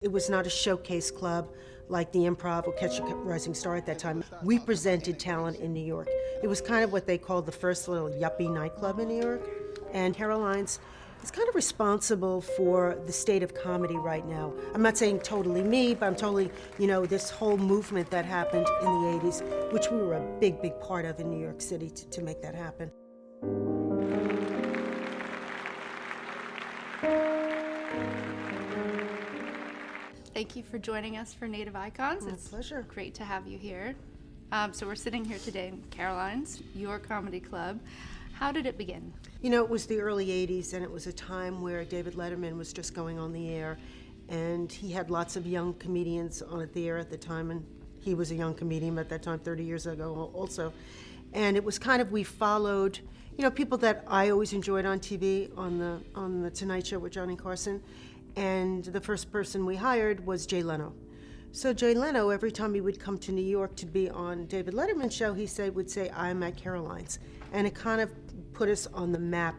It was not a showcase club like the Improv or Catch a Rising Star at that time. We presented talent in New York. It was kind of what they called the first little yuppie nightclub in New York. And Caroline's is kind of responsible for the state of comedy right now. I'm not saying totally me, but I'm totally, this whole movement that happened in the 80s, which we were a big, big part of in New York City to make that happen. Thank you for joining us for Native Icons. It's a pleasure. Great to have you here. So we're sitting here today in Caroline's, your comedy club. How did it begin? It was the early 80s, and it was a time where David Letterman was just going on the air, and he had lots of young comedians on the air at the time, and he was a young comedian at that time, 30 years ago also. And it was kind of, we followed, people that I always enjoyed on TV, on the Tonight Show with Johnny Carson. And the first person we hired was Jay Leno. So Jay Leno, every time he would come to New York to be on David Letterman's show, would say, I'm at Caroline's. And it kind of put us on the map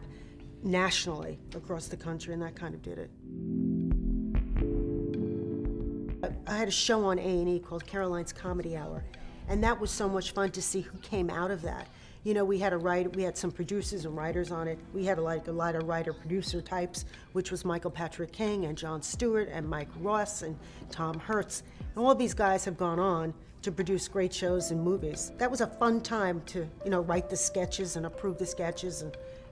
nationally across the country, and that kind of did it. I had a show on A&E called Caroline's Comedy Hour, and that was so much fun to see who came out of that. We had some producers and writers on it. We had a lot of writer-producer types, which was Michael Patrick King and Jon Stewart and Mike Ross and Tom Hirsch. And all these guys have gone on to produce great shows and movies. That was a fun time to, write the sketches and approve the sketches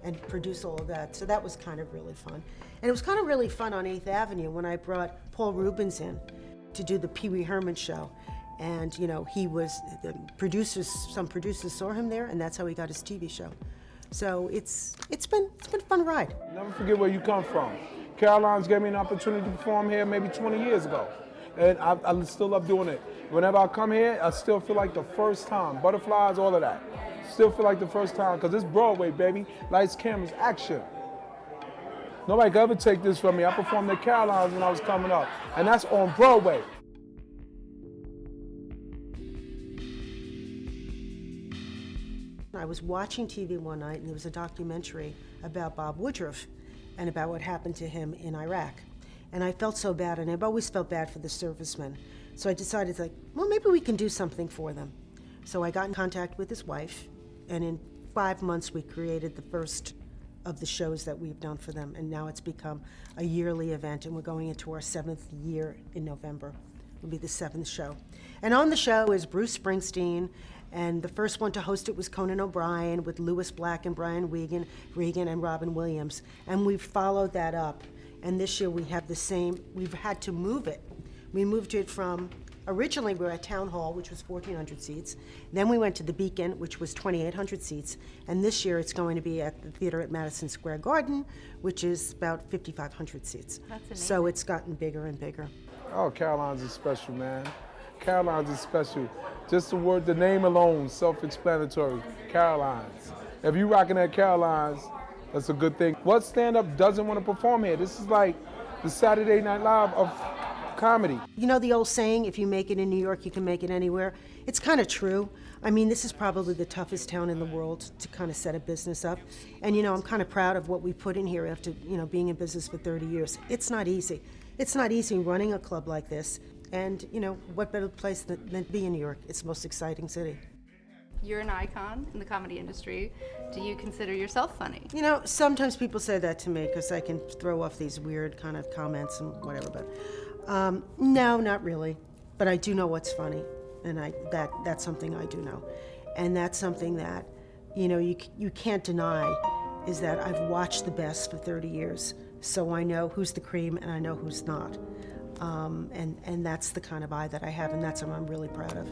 and produce all of that. So that was kind of really fun. And it was kind of really fun on 8th Avenue when I brought Paul Ruebens in to do the Pee Wee Herman show. And he was, some producers saw him there, and that's how he got his TV show. So it's been a fun ride. Never forget where you come from. Caroline's gave me an opportunity to perform here maybe 20 years ago. And I still love doing it. Whenever I come here, I still feel like the first time. Butterflies, all of that. Still feel like the first time, because it's Broadway, baby. Lights, cameras, action. Nobody could ever take this from me. I performed at Caroline's when I was coming up, and that's on Broadway. I was watching TV one night, and there was a documentary about Bob Woodruff and about what happened to him in Iraq. And I felt so bad, and I've always felt bad for the servicemen. So I decided, maybe we can do something for them. So I got in contact with his wife, and in 5 months we created the first of the shows that we've done for them, and now it's become a yearly event, and we're going into our 7th year in November. It'll be the 7th show. And on the show is Bruce Springsteen, and the first one to host it was Conan O'Brien with Louis Black and Brian Regan and Robin Williams. And we've followed that up. And this year we have the same, we've had to move it. We moved it from, originally we were at Town Hall, which was 1,400 seats. Then we went to the Beacon, which was 2,800 seats. And this year it's going to be at the theater at Madison Square Garden, which is about 5,500 seats. That's amazing. So it's gotten bigger and bigger. Oh, Caroline's is special, man. Caroline's is special. Just the name alone, self-explanatory. Caroline's. If you rocking at Caroline's, that's a good thing. What stand-up doesn't want to perform here? This is like the Saturday Night Live of comedy. The old saying, if you make it in New York, you can make it anywhere. It's kind of true. I mean, this is probably the toughest town in the world to kind of set a business up. And, I'm kind of proud of what we put in here after, being in business for 30 years. It's not easy. It's not easy running a club like this. And, what better place than to be in New York? It's the most exciting city. You're an icon in the comedy industry. Do you consider yourself funny? Sometimes people say that to me because I can throw off these weird kind of comments and whatever, but no, not really. But I do know what's funny, and that's something I do know. And that's something that, you can't deny is that I've watched the best for 30 years, so I know who's the cream and I know who's not. And that's the kind of eye that I have, and that's what I'm really proud of.